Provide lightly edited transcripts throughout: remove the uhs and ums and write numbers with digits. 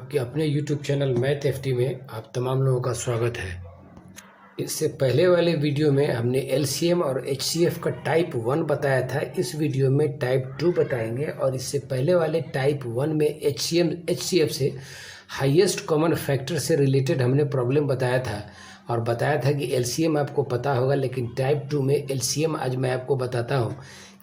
आपके अपने YouTube channel math FT में आप तमाम लोगों का स्वागत है। इससे पहले वाले वीडियो में हमने LCM और HCF का टाइप 1 बताया था। इस वीडियो में टाइप 2 बताएंगे और इससे पहले वाले टाइप 1 में HCF से हाईएस्ट कॉमन फैक्टर से रिलेटेड हमने प्रॉब्लम बताया था और बताया था कि LCM आपको पता होगा, लेकिन टाइप 2 में LCM आज मैं आपको बताता हूँ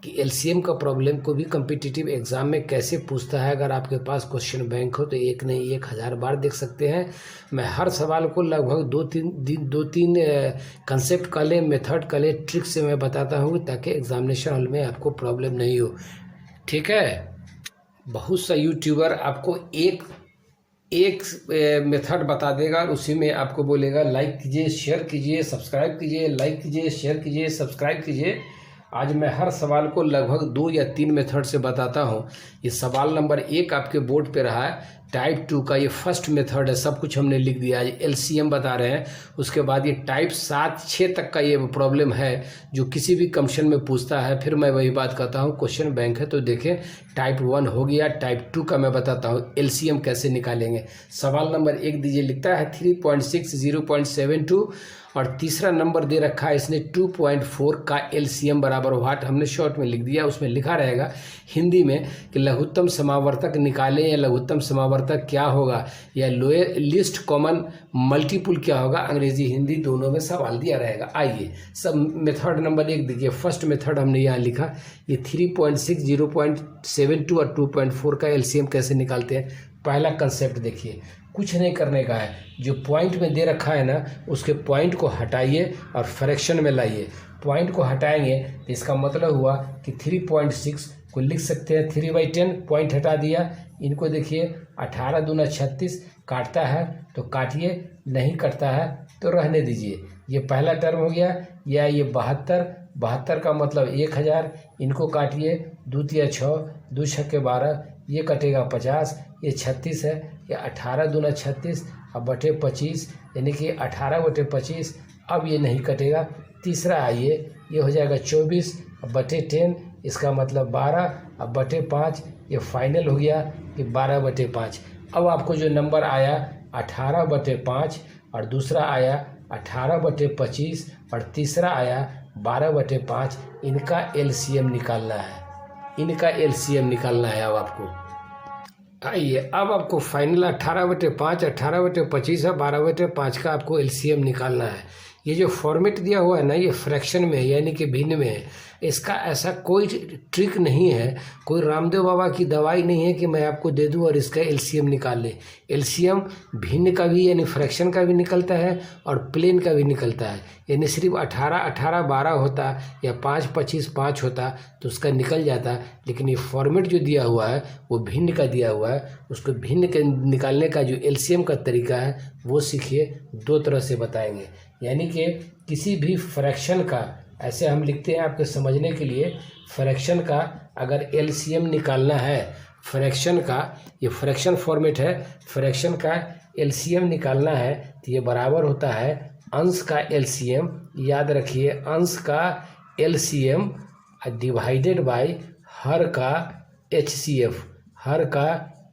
कि LCM का प्रॉब्लम को भी कम्पिटिटिव एग्ज़ाम में कैसे पूछता है। अगर आपके पास क्वेश्चन बैंक हो तो एक नहीं 1000 बार देख सकते हैं। मैं हर सवाल को लगभग दो तीन कंसेप्ट का ले, मेथड का ले, ट्रिक से मैं बताता हूँ ताकि एग्जामिनेशन हॉल में आपको प्रॉब्लम नहीं हो। ठीक है, बहुत सा यूट्यूबर आपको एक मेथड बता देगा और उसी में आपको बोलेगा लाइक कीजिए, शेयर कीजिए, सब्सक्राइब कीजिए, लाइक कीजिए, शेयर कीजिए, सब्सक्राइब कीजिए। आज मैं हर सवाल को लगभग 2 या 3 मेथड से बताता हूँ। ये सवाल नंबर 1 आपके बोर्ड पे रहा है, टाइप 2 का ये फर्स्ट मेथड है। सब कुछ हमने लिख दिया, आज LCM बता रहे हैं। उसके बाद ये टाइप 7-6 तक का ये प्रॉब्लम है जो किसी भी कमीशन में पूछता है। फिर मैं वही बात कहता हूँ, क्वेश्चन बैंक है तो देखें। टाइप 1 हो गया, टाइप 2 का मैं बताता हूँ LCM कैसे निकालेंगे। सवाल नंबर 1 दीजिए, लिखता है 3.6 0.72 और तीसरा नंबर दे रखा है इसने 2.4 का LCM बराबर व्हाट। हमने शॉर्ट में लिख दिया, उसमें लिखा रहेगा हिंदी में कि लघुत्तम समावर्तक निकालें या लघुत्तम समावर्तक क्या होगा या लोअर लिस्ट कॉमन मल्टीपुल क्या होगा। अंग्रेजी हिंदी दोनों में सवाल दिया रहेगा। आइए सब मेथड नंबर 1 देखिए। फर्स्ट मेथड हमने यहाँ लिखा, ये 3.6 0.72 और 2.4 का LCM कैसे निकालते हैं। पहला कंसेप्ट देखिए, कुछ नहीं करने का है, जो पॉइंट में दे रखा है ना उसके पॉइंट को हटाइए और फ्रैक्शन में लाइए। पॉइंट को हटाएंगे तो इसका मतलब हुआ कि 3.6 को लिख सकते हैं 3/10। पॉइंट हटा दिया। इनको देखिए 18 दूना 36 काटता है तो काटिए, नहीं कटता है तो रहने दीजिए। ये पहला टर्म हो गया। या ये 72 का मतलब 1000। इनको काटिए, 2 तिया 6, 2 छक्के 12, ये कटेगा 50। ये 36 है, ये 18 दूना 36 अब बटे 25 यानी कि 18 बटे 25। अब ये नहीं कटेगा। तीसरा आइए, ये हो जाएगा 24 अब बटे 10, इसका मतलब 12 अब बटे 5। ये फाइनल हो गया कि 12 बटे 5। अब आपको जो नंबर आया 18 बटे 5 और दूसरा आया 18 बटे 25 और तीसरा आया 12 बटे 5। इनका LCM निकालना है, इनका LCM निकालना है। अब आपको आइए, अब आपको फाइनल 18 बटे 5, 18 बटे 25 और 12 बटे 5 का आपको LCM निकालना है। ये जो फॉर्मेट दिया हुआ है ना, ये फ्रैक्शन में है यानी कि भिन्न में है। इसका ऐसा कोई ट्रिक नहीं है, कोई रामदेव बाबा की दवाई नहीं है कि मैं आपको दे दूं और इसका LCM निकाल ले। LCM भिन्न का भी यानी फ्रैक्शन का भी निकलता है और प्लेन का भी निकलता है। यानी सिर्फ 18 18 12 होता या 5 25 5 होता तो उसका निकल जाता, लेकिन ये फॉर्मेट जो दिया हुआ है वो भिन्न का दिया हुआ है। उसको भिन्न के निकालने का जो LCM का तरीका है वो सीखिए। 2 तरह से बताएंगे, यानी कि किसी भी फ्रैक्शन का, ऐसे हम लिखते हैं आपके समझने के लिए, फ्रैक्शन का अगर LCM निकालना है, फ्रैक्शन का, ये फ्रैक्शन फॉर्मेट है, फ्रैक्शन का LCM निकालना है तो ये बराबर होता है अंश का LCM। याद रखिए, अंश का LCM डिवाइडेड बाय हर का HCF, हर का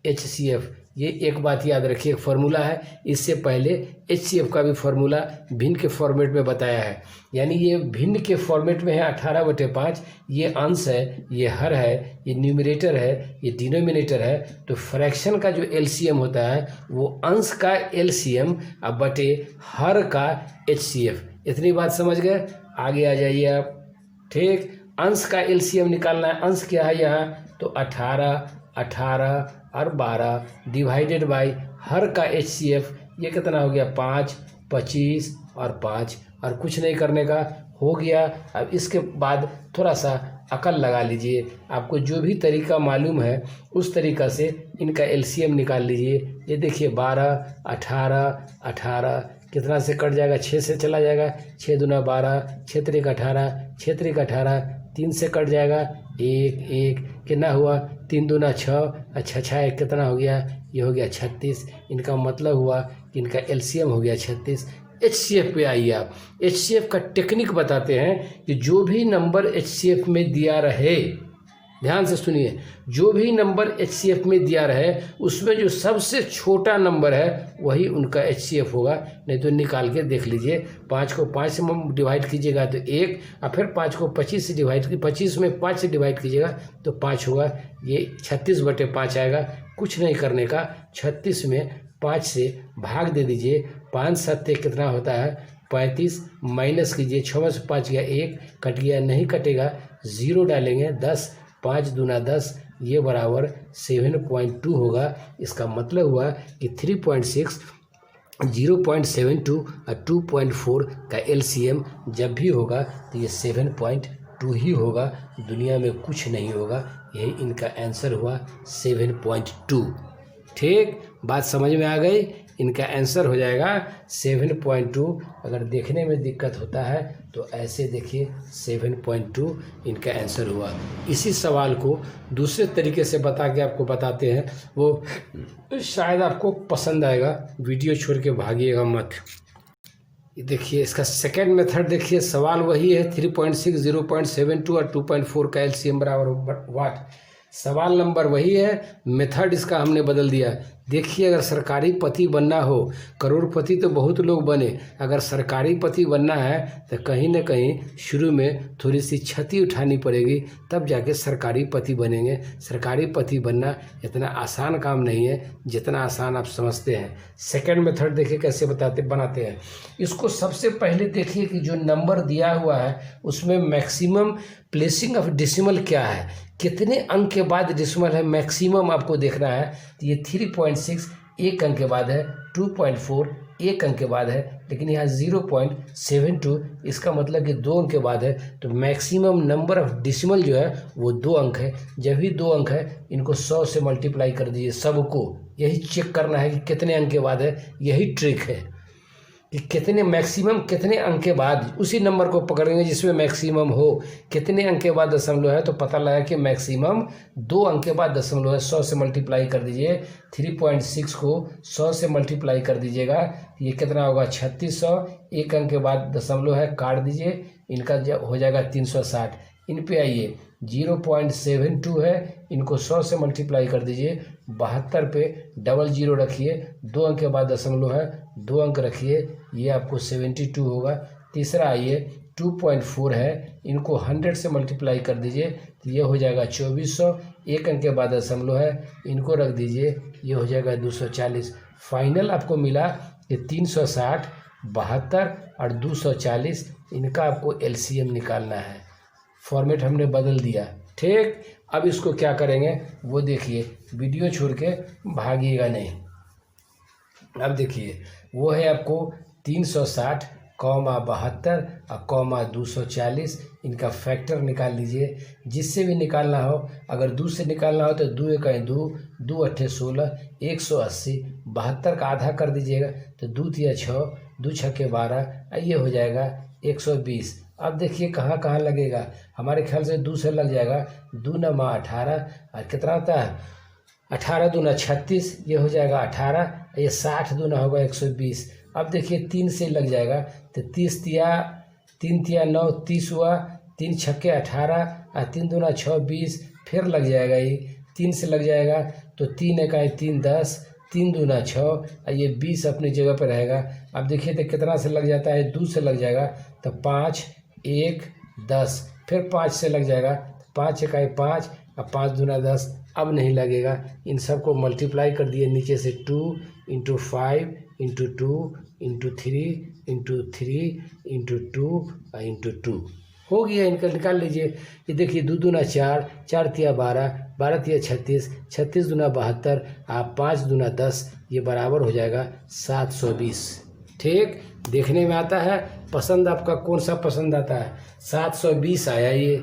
HCF। ये एक बात याद रखिए, एक फार्मूला है। इससे पहले HCF का भी फार्मूला भिन्न के फॉर्मेट में बताया है। यानी ये भिन्न के फॉर्मेट में है 18 बटे 5। ये अंश है, ये हर है, ये न्यूमरेटर है, ये डिनोमिनेटर है। तो फ्रैक्शन का जो LCM होता है वो अंश का LCM अब बटे हर का HCF। इतनी बात समझ गए? आगे आ जाइए आप। ठीक, अंश का LCM निकालना है। अंश क्या है यहाँ, तो 18 और 12 डिवाइडेड बाय हर का HCF। ये कितना हो गया, 5 25 और 5, और कुछ नहीं करने का, हो गया। अब इसके बाद थोड़ा सा अकल लगा लीजिए। आपको जो भी तरीका मालूम है उस तरीका से इनका LCM निकाल लीजिए। ये देखिए 12 18 कितना से कट जाएगा, 6 से चला जाएगा, 6 दूना 12, 6 त्रिक 18, 6 त्रिक 18, 3 से कट जाएगा, 1 कितना हुआ, 3 दूना 6, अच्छा 6 कितना हो गया, ये हो गया 36। इनका मतलब हुआ कि इनका LCM हो गया 36। HCF पे आइए आप। HCF का टेक्निक बताते हैं कि जो भी नंबर HCF में दिया रहे ध्यान से सुनिए, जो भी नंबर HCF में दिया रहे उसमें जो सबसे छोटा नंबर है वही उनका HCF होगा। नहीं तो निकाल के देख लीजिए, 5 को 5 से डिवाइड कीजिएगा तो 1, और फिर 5 को 25 से डिवाइड 25 में 5 से डिवाइड कीजिएगा तो 5 होगा। ये 36/5 आएगा। कुछ नहीं करने का, 36 में 5 से भाग दे दीजिए। 5 7 कितना होता है 35, माइनस कीजिए, 6 में से 5 गया 1, कट गया, नहीं कटेगा, 0 डालेंगे, 10, 5 दूना 10, ये बराबर 7.2 होगा। इसका मतलब हुआ कि 3.6, 0.72 और 2.4 का LCM जब भी होगा तो ये 7.2 ही होगा, दुनिया में कुछ नहीं होगा। यही इनका आंसर हुआ 7.2। ठीक, बात समझ में आ गई। इनका आंसर हो जाएगा 7.2। अगर देखने में दिक्कत होता है तो ऐसे देखिए, 7.2 इनका आंसर हुआ। इसी सवाल को दूसरे तरीके से बता के आपको बताते हैं, वो शायद आपको पसंद आएगा। वीडियो छोड़ के भागिएगा मत। देखिए इसका सेकेंड मेथड देखिए, सवाल वही है 3.6, 0.72 और 2.4 का LCM बराबर वाट। सवाल नंबर वही है, मेथड इसका हमने बदल दिया। देखिए, अगर सरकारी पति बनना हो, करोड़पति तो बहुत लोग बने, अगर सरकारी पति बनना है तो कहीं ना कहीं शुरू में थोड़ी सी क्षति उठानी पड़ेगी, तब जाके सरकारी पति बनेंगे। सरकारी पति बनना इतना आसान काम नहीं है जितना आसान आप समझते हैं। सेकंड मेथड देखिए कैसे बनाते हैं। इसको सबसे पहले देखिए कि जो नंबर दिया हुआ है उसमें मैक्सिमम प्लेसिंग ऑफ डेसिमल क्या है, कितने अंक के बाद डेसिमल है, मैक्सिमम आपको देखना है। तो ये 3.6 एक अंक के बाद है, 2.4 एक अंक के बाद है, लेकिन यहाँ 0.72 इसका मतलब कि 2 अंक के बाद है। तो मैक्सिमम नंबर ऑफ डेसिमल जो है वो 2 अंक है। जब भी 2 अंक है, इनको 100 से मल्टीप्लाई कर दीजिए सबको। यही चेक करना है कि कितने अंक के बाद है, यही ट्रिक है कि कितने मैक्सिमम कितने अंक के बाद, उसी नंबर को पकड़ेंगे जिसमें मैक्सिमम हो। कितने अंक के बाद दशमलव है तो पता लगा कि मैक्सिमम 2 अंक के बाद दशमलव है। 100 से मल्टीप्लाई कर दीजिए, 3.6 को 100 से मल्टीप्लाई कर दीजिएगा, ये कितना होगा 3600। एक अंक के बाद दशमलव है, काट दीजिए, इनका हो जाएगा 360। इन पे आइए, 0.72 है, इनको 100 से मल्टीप्लाई कर दीजिए, 72 पे डबल 0 रखिए, 2 अंक के बाद दशमलव है, 2 अंक रखिए, ये आपको 72 होगा। तीसरा आइए, 2.4 है, इनको 100 से मल्टीप्लाई कर दीजिए, तो ये हो जाएगा 2400। एक अंक के बाद दशमलव है, इनको रख दीजिए, ये हो जाएगा 240। फाइनल आपको मिला कि 360, 72 और 240, इनका आपको LCM निकालना है। फॉर्मेट हमने बदल दिया। ठीक, अब इसको क्या करेंगे वो देखिए, वीडियो छोड़ के भागिएगा नहीं। अब देखिए, वो है आपको 360, 72 और 240, इनका फैक्टर निकाल लीजिए। जिससे भी निकालना हो, अगर 2 से निकालना हो तो 2 1 2, 2 8 16, 180। 72 का आधा कर दीजिएगा तो 2 3 6, 2 6 12, ये हो जाएगा 120। अब देखिए कहाँ कहाँ लगेगा, हमारे ख्याल से 2 से लग जाएगा, 2 9 18, और कितना होता है 18 दूना 36, ये हो जाएगा 18, ये 60 दूना होगा 120। अब देखिए 3 से लग जाएगा तो 30 तिया 3 तिया 9, 30 हुआ, 3 छक्के 18 और 3 दूना 6 20, फिर लग जाएगा, ये 3 से लग जाएगा तो 3 1 3 10, 3 दूना 6 और ये 20 अपनी जगह पर रहेगा। अब देखिए तो कितना से लग जाता है, 2 से लग जाएगा तो 5 1 10, फिर 5 से लग जाएगा, 5 1 5 और 5 दूना 10। अब नहीं लगेगा, इन सब को मल्टीप्लाई कर दिए नीचे से, 2 × 5 × 2 × 3 × 3 × 2 और 2 हो गया। इनका निकाल लीजिए। ये देखिए 2 दूना 4, 4 तिया 12, 12 तिया 36, 36 दूना 72, आप 5 दूना 10, ये बराबर हो जाएगा 720। ठीक, देखने में आता है। पसंद आपका कौन सा पसंद आता है? 720 आया, ये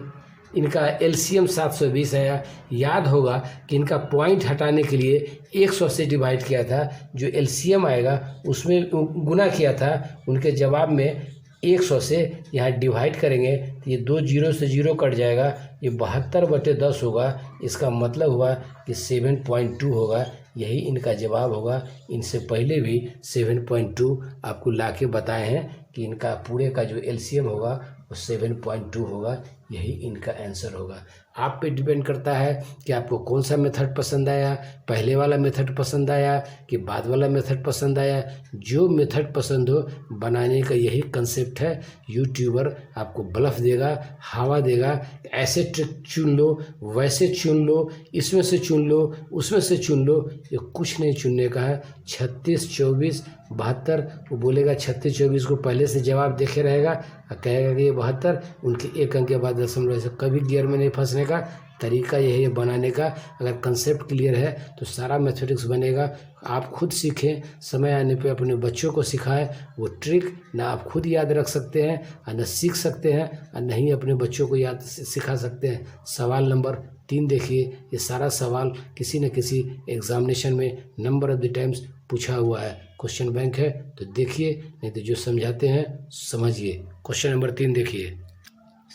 इनका LCM 720 आया। याद होगा कि इनका पॉइंट हटाने के लिए 100 से डिवाइड किया था, जो LCM आएगा उसमें गुना किया था, उनके जवाब में 100 से यहाँ डिवाइड करेंगे तो ये 2 0 से 0 कट जाएगा, ये 72/10 होगा। इसका मतलब हुआ कि 7.2 होगा, यही इनका जवाब होगा। इनसे पहले भी 7.2 आपको लाके बताए हैं कि इनका पूरे का जो LCM होगा वो 7.2 होगा। यही इनका आंसर होगा। आप पे डिपेंड करता है कि आपको कौन सा मेथड पसंद आया, पहले वाला मेथड पसंद आया कि बाद वाला मेथड पसंद आया। जो मेथड पसंद हो बनाने का यही कंसेप्ट है। यूट्यूबर आपको ब्लफ देगा, हवा देगा, ऐसे ट्रिक चुन लो, वैसे चुन लो, इसमें से चुन लो, उसमें से चुन लो, ये कुछ नहीं चुनने का है। 36, 24, 72 वो बोलेगा 36, 24 को पहले से जवाब देखे रहेगा और कहेगा कि ये 72, उनके एक अंक के बाद दशमलव से कभी गियर में नहीं फंसने का तरीका यही है बनाने का। अगर कंसेप्ट क्लियर है तो सारा मैथमेटिक्स बनेगा। आप खुद सीखें, समय आने पे अपने बच्चों को सिखाएं। वो ट्रिक ना आप खुद याद रख सकते हैं और ना सीख सकते हैं और ना ही अपने बच्चों को याद सिखा सकते हैं। सवाल नंबर 3 देखिए, ये सारा सवाल किसी न किसी एग्जामिनेशन में नंबर ऑफ द टाइम्स पूछा हुआ है। क्वेश्चन बैंक है तो देखिए, नहीं तो जो समझाते हैं समझिए। क्वेश्चन नंबर 3 देखिए,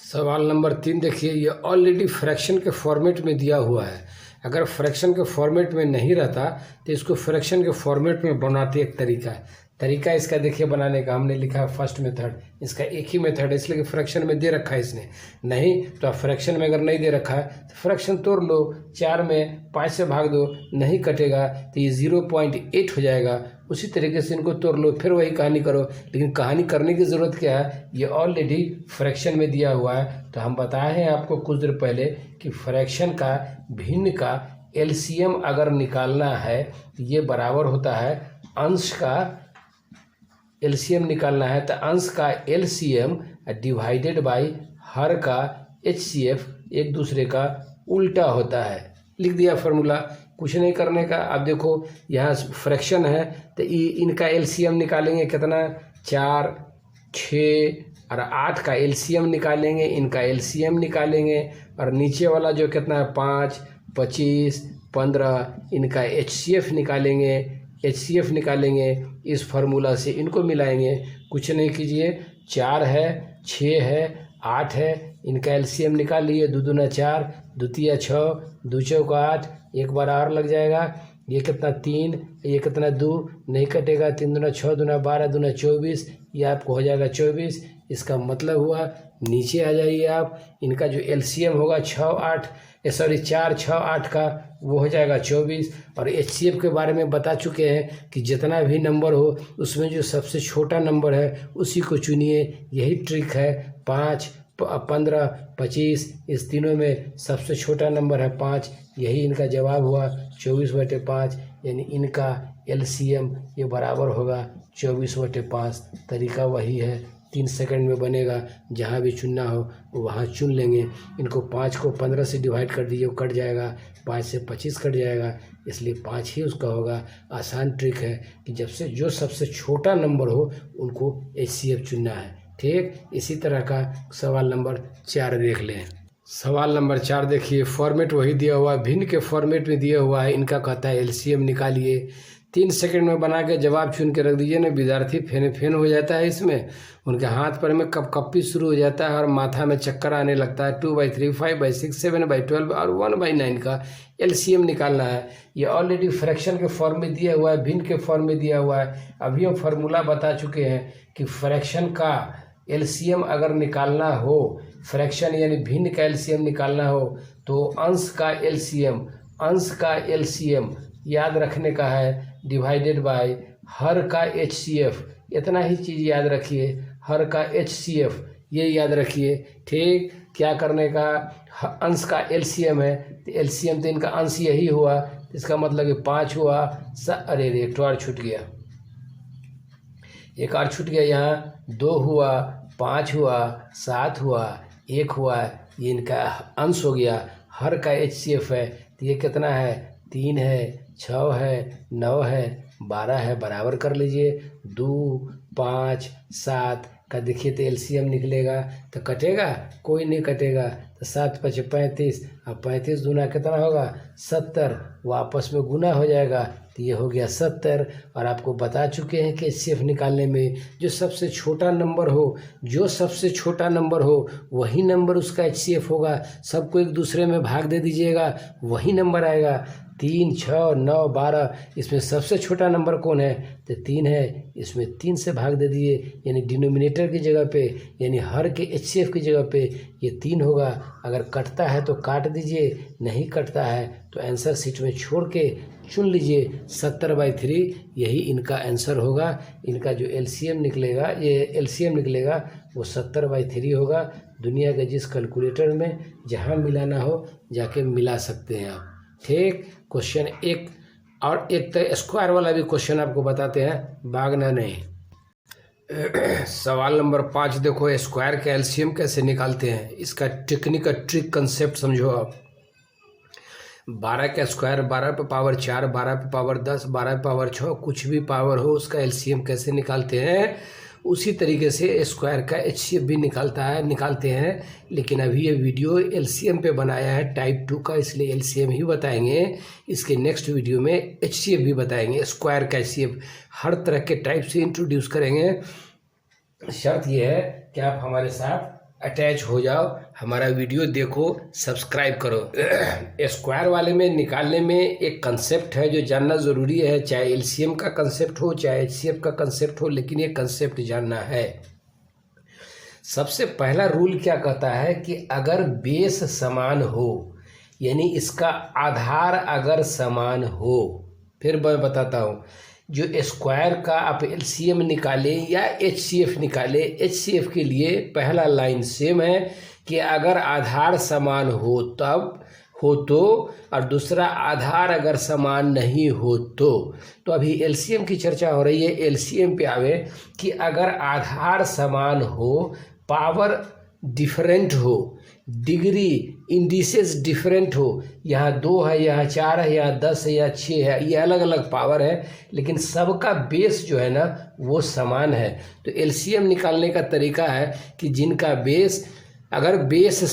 सवाल नंबर 3 देखिए, ये ऑलरेडी फ्रैक्शन के फॉर्मेट में दिया हुआ है। अगर फ्रैक्शन के फॉर्मेट में नहीं रहता तो इसको फ्रैक्शन के फॉर्मेट में बनाते एक तरीका है। तरीका इसका देखिए बनाने का, हमने लिखा है फर्स्ट मेथड, इसका एक ही मेथड है इसलिए कि फ्रैक्शन में दे रखा है इसने। नहीं तो फ्रैक्शन में अगर नहीं दे रखा है तो फ्रैक्शन तोड़ लो, 4 में 5 से भाग दो, नहीं कटेगा तो ये 0.8 हो जाएगा। उसी तरीके से इनको तोड़ लो, फिर वही कहानी करो। लेकिन कहानी करने की ज़रूरत क्या है, ये ऑलरेडी फ्रैक्शन में दिया हुआ है। तो हम बताए हैं आपको कुछ देर पहले कि फ्रैक्शन का भिन्न का एलसीएम अगर निकालना है तो ये बराबर होता है अंश का एलसीएम निकालना है तो अंश का एलसीएम डिवाइडेड बाय हर का एचसीएफ एक दूसरे का उल्टा होता है। लिख दिया फार्मूला, कुछ नहीं करने का। अब देखो यहाँ फ्रैक्शन है तो इनका एलसीएम निकालेंगे कितना, 4, 6 और 8 का एलसीएम निकालेंगे, इनका एलसीएम निकालेंगे। और नीचे वाला जो कितना है 5, 25, 15 इनका एचसीएफ निकालेंगे, एचसीएफ निकालेंगे। इस फार्मूला से इनको मिलाएंगे। कुछ नहीं कीजिए, 4 है, 6 है, 8 है, इनका एलसीएम निकाल लिए। 2 दूना 4, 2 तिया 6, 2 चौका 8, एक बार और लग जाएगा। ये कितना 3, ये कितना 2, नहीं कटेगा। 3 दूना 6, दूना 12, दूना 24, ये आपको हो जाएगा 24। इसका मतलब हुआ नीचे आ जाइए आप, इनका जो एलसीएम होगा 4, 6, 8 का वो हो जाएगा 24। और एचसीएफ के बारे में बता चुके हैं कि जितना भी नंबर हो उसमें जो सबसे छोटा नंबर है उसी को चुनिए। यही ट्रिक है। 5, 15, 25 इस तीनों में सबसे छोटा नंबर है 5। यही इनका जवाब हुआ 24/5, यानी इनका एलसीएम ये बराबर होगा 24/5। तरीका वही है, 3 सेकंड में बनेगा। जहाँ भी चुनना हो वहाँ चुन लेंगे। इनको 5 को 15 से डिवाइड कर दीजिए, कट जाएगा। 5 से 25 कट जाएगा, इसलिए 5 ही उसका होगा। आसान ट्रिक है कि जब से जो सबसे छोटा नंबर हो उनको एचसीएफ चुनना है। ठीक, इसी तरह का सवाल नंबर 4 देख लें। सवाल नंबर 4 देखिए, फॉर्मेट वही दिया हुआ है, भिन्न के फॉर्मेट में दिया हुआ है। इनका कहता है एलसीएम निकालिए। 3 सेकंड में बना के जवाब चुन के रख दीजिए ना। विद्यार्थी फेन हो जाता है इसमें, उनके हाथ पर में कपकपी शुरू हो जाता है और माथा में चक्कर आने लगता है। 2/3, 5/6, 7/12 और 1/9 का एलसीएम निकालना है। ये ऑलरेडी फ्रैक्शन के फॉर्म में दिया हुआ है, भिन्न के फॉर्म में दिया हुआ है। अभी हम फार्मूला बता चुके हैं कि फ्रैक्शन का एलसीएम अगर निकालना हो, फ्रैक्शन यानी भिन्न का एलसीएम निकालना हो तो अंश का एलसीएम याद रखने का है डिवाइडेड बाय हर का एचसीएफ। इतना ही चीज़ याद रखिए, हर का एचसीएफ ये याद रखिए। ठीक, क्या करने का, अंश का एलसीएम है तो एलसीएम तो इनका अंश यही हुआ, इसका मतलब कि 5 हुआ। अरे एक और छूट गया, एक और छूट गया यहाँ। 2 हुआ, 5 हुआ, 7 हुआ, 1 हुआ, ये इनका अंश हो गया। हर का एचसीएफ है तो ये कितना है, 3 है, 6 है, 9 है, 12 है। बराबर कर लीजिए। 2, 5, 7 का देखिए तो एलसीएम निकलेगा तो कटेगा, कोई नहीं कटेगा। तो 7 × 5 = 35। अब 35 दूना कितना होगा 70, वो आपस में गुना हो जाएगा तो ये हो गया 70। और आपको बता चुके हैं कि HCF निकालने में जो सबसे छोटा नंबर हो वही नंबर उसका HCF होगा। सबको एक दूसरे में भाग दे दीजिएगा, वही नंबर आएगा। 3, 6, 9, 12, इसमें सबसे छोटा नंबर कौन है तो 3 है, इसमें 3 से भाग दे दिए, यानी डिनोमिनेटर की जगह पे, यानी हर के HCF की जगह पे ये 3 होगा। अगर कटता है तो काट दीजिए, नहीं कटता है तो आंसर शीट में छोड़ के चुन लीजिए 70/3, यही इनका आंसर होगा। इनका जो LCM निकलेगा वो 70/3 होगा। दुनिया के जिस कैलकुलेटर में जहाँ मिलाना हो जाके मिला सकते हैं आप। ठीक, क्वेश्चन एक और एक तो स्क्वायर वाला भी क्वेश्चन आपको बताते हैं, भागना नहीं। सवाल नंबर 5 देखो, स्क्वायर का LCM कैसे निकालते हैं, इसका टेक्निक ट्रिक कंसेप्ट समझो आप। 12 का स्क्वायर 12 पे पावर 4, 12 पे पावर 10, 12 पे पावर 6, कुछ भी पावर हो उसका LCM कैसे निकालते हैं, उसी तरीके से स्क्वायर का HCF भी निकालते हैं। लेकिन अभी ये वीडियो LCM पे बनाया है टाइप 2 का, इसलिए LCM ही बताएंगे। इसके नेक्स्ट वीडियो में HCF भी बताएंगे। स्क्वायर का HCF हर तरह के टाइप से इंट्रोड्यूस करेंगे। शर्त यह है कि आप हमारे साथ अटैच हो जाओ, हमारा वीडियो देखो, सब्सक्राइब करो। स्क्वायर वाले में निकालने में एक कंसेप्ट है जो जानना ज़रूरी है, चाहे LCM का कंसेप्ट हो चाहे HCF का कंसेप्ट हो, लेकिन ये कंसेप्ट जानना है। सबसे पहला रूल क्या कहता है कि अगर बेस समान हो, यानी इसका आधार अगर समान हो, फिर मैं बताता हूँ, जो स्क्वायर का आप LCM निकाले या HCF निकाले, HCF के लिए पहला लाइन सेम है कि अगर आधार समान हो तब हो तो, और दूसरा आधार अगर समान नहीं हो तो अभी LCM की चर्चा हो रही है। LCM पे आवे कि अगर आधार समान हो, पावर डिफरेंट हो, डिग्री इंडिसेस डिफरेंट हो, यहाँ 2 है, यहाँ 4 है, यहाँ 10 है, यहाँ 6 है, ये अलग अलग पावर है, लेकिन सबका बेस जो है ना वो समान है। तो LCM निकालने का तरीका है कि जिनका बेस, अगर बेस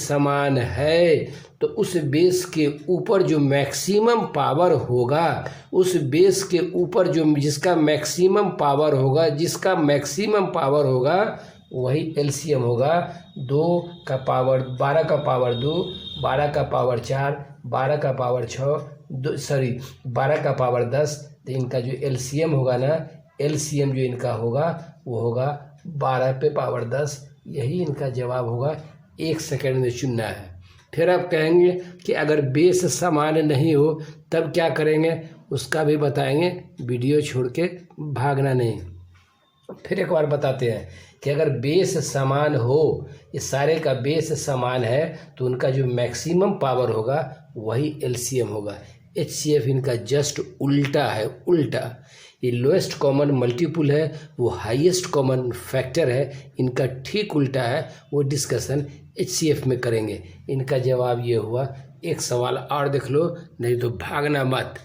समान है तो उस बेस के ऊपर जो मैक्सिमम पावर होगा, उस बेस के ऊपर जो जिसका मैक्सिमम पावर होगा वही LCM होगा। 2 का पावर 12 का पावर 2, 12 का पावर 4, 12 का पावर 6, 12 का पावर 10, तो इनका जो LCM होगा ना, LCM जो इनका होगा वो होगा 12 पे पावर 10, यही इनका जवाब होगा। 1 सेकेंड में चुनना है। फिर आप कहेंगे कि अगर बेस समान नहीं हो तब क्या करेंगे, उसका भी बताएंगे, वीडियो छोड़ के भागना नहीं। फिर एक बार बताते हैं कि अगर बेस समान हो, ये सारे का बेस समान है, तो उनका जो मैक्सिमम पावर होगा वही LCM होगा। HCF इनका जस्ट उल्टा है, उल्टा। ये लोएस्ट कॉमन मल्टीपल है, वो हाईएस्ट कॉमन फैक्टर है, इनका ठीक उल्टा है। वो डिस्कशन HCF में करेंगे। इनका जवाब ये हुआ। एक सवाल और देख लो, नहीं तो भागना मत।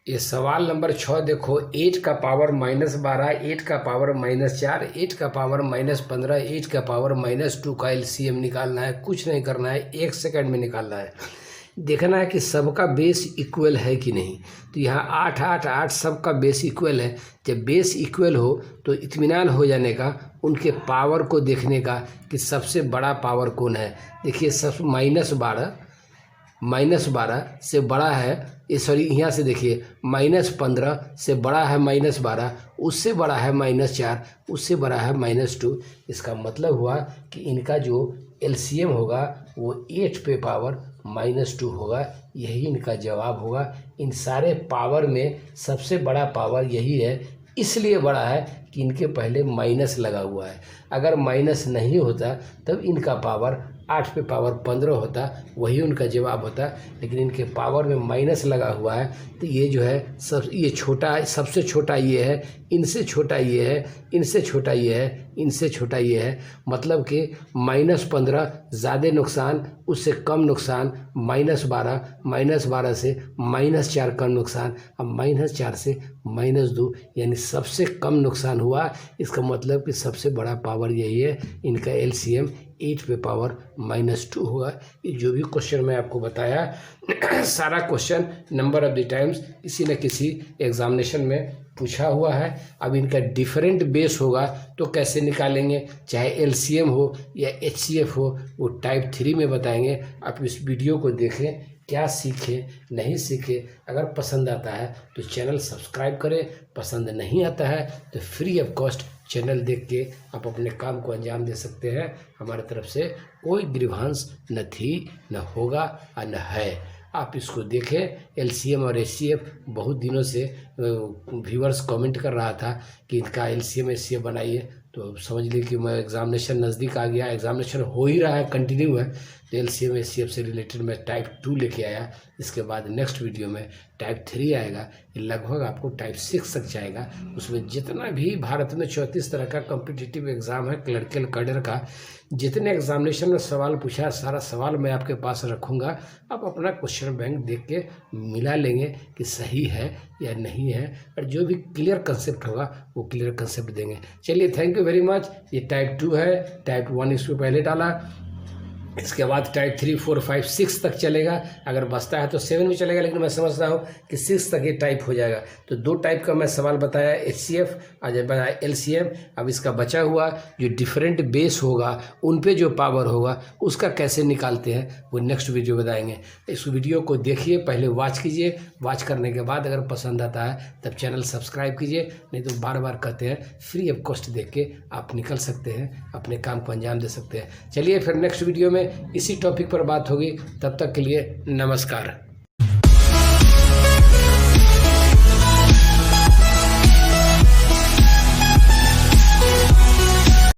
ये सवाल नंबर 6 देखो, 8 का पावर -12, 8 का पावर -4, 8 का पावर -15, 8 का पावर -2 का LCM निकालना है। कुछ नहीं करना है, 1 सेकंड में निकालना है। देखना है कि सबका बेस इक्वल है कि नहीं। तो यहाँ 8, 8, 8 सबका बेस इक्वल है। जब बेस इक्वल हो तो इत्मीनान हो जाने का, उनके पावर को देखने का कि सबसे बड़ा पावर कौन है। देखिए सब -12 से बड़ा है, यहाँ से देखिए -15 से बड़ा है -12, उससे बड़ा है -4, उससे बड़ा है -2। इसका मतलब हुआ कि इनका जो LCM होगा वो 8 पे पावर -2 होगा। यही इनका जवाब होगा। इन सारे पावर में सबसे बड़ा पावर यही है, इसलिए बड़ा है कि इनके पहले माइनस लगा हुआ है। अगर माइनस नहीं होता तब इनका पावर 8 पे पावर 15 होता, वही उनका जवाब होता। लेकिन इनके पावर में माइनस लगा हुआ है, तो ये जो है ये छोटा, सबसे छोटा ये है, इनसे छोटा ये है, इनसे छोटा ये है, इनसे छोटा ये है। मतलब कि -15 ज़्यादा नुकसान, उससे कम नुकसान -12 से -4 कम नुकसान, अब -4 से -2 यानी सबसे कम नुकसान हुआ। इसका मतलब कि सबसे बड़ा पावर यही है, इनका LCM 8 पे पावर -2 होगा। ये जो भी क्वेश्चन मैं आपको बताया सारा question number of the times किसी न किसी एग्जामिनेशन में पूछा हुआ है। अब इनका डिफरेंट बेस होगा तो कैसे निकालेंगे, चाहे एलसीएम हो या एचसीएफ हो, वो टाइप 3 में बताएंगे। आप इस वीडियो को देखें, क्या सीखे नहीं सीखे। अगर पसंद आता है तो चैनल सब्सक्राइब करें, पसंद नहीं आता है तो फ्री ऑफ कॉस्ट चैनल देख के आप अपने काम को अंजाम दे सकते हैं। हमारे तरफ से कोई ग्रीवांस न थी, न होगा और न है। आप इसको देखें। एलसीएम और एचसीएफ बहुत दिनों से व्यूअर्स कमेंट कर रहा था कि इनका एलसीएम एचसीएफ बनाइए, तो समझ लीजिए कि मैं एग्जामिनेशन नज़दीक आ गया, एग्जामिनेशन हो ही रहा है, कंटिन्यू है। तो एलसीएम एचसीएफ से रिलेटेड मैं टाइप 2 लेके आया। इसके बाद नेक्स्ट वीडियो में टाइप 3 आएगा। ये लगभग आपको टाइप 6 तक जाएगा। उसमें जितना भी भारत में 34 तरह का कॉम्पिटिटिव एग्ज़ाम है क्लर्कल कैडर का, जितने एग्जामिनेशन में सवाल पूछा है सारा सवाल मैं आपके पास रखूँगा। आप अपना क्वेश्चन बैंक देख के मिला लेंगे कि सही है या नहीं है, और जो भी क्लियर कंसेप्ट होगा वो क्लियर कंसेप्ट देंगे। चलिए, थैंक यू वेरी मच। ये टाइप 2 है, टाइप 1 इसमें पहले डाला, इसके बाद टाइप 3, 4, 5, 6 तक चलेगा। अगर बचता है तो 7 भी चलेगा, लेकिन मैं समझता हूँ कि 6 तक ये टाइप हो जाएगा। तो 2 टाइप का मैं सवाल बताया, एचसीएफ और जब बताया एलसीएम। अब इसका बचा हुआ जो डिफरेंट बेस होगा, उन पे जो पावर होगा उसका कैसे निकालते हैं वो नेक्स्ट वीडियो बताएंगे। इस वीडियो को देखिए, पहले वॉच कीजिए, वॉच करने के बाद अगर पसंद आता है तब चैनल सब्सक्राइब कीजिए। नहीं तो बार बार कहते हैं, फ्री ऑफ कॉस्ट देख के आप निकल सकते हैं, अपने काम को अंजाम दे सकते हैं। चलिए, फिर नेक्स्ट वीडियो में इसी टॉपिक पर बात होगी। तब तक के लिए नमस्कार।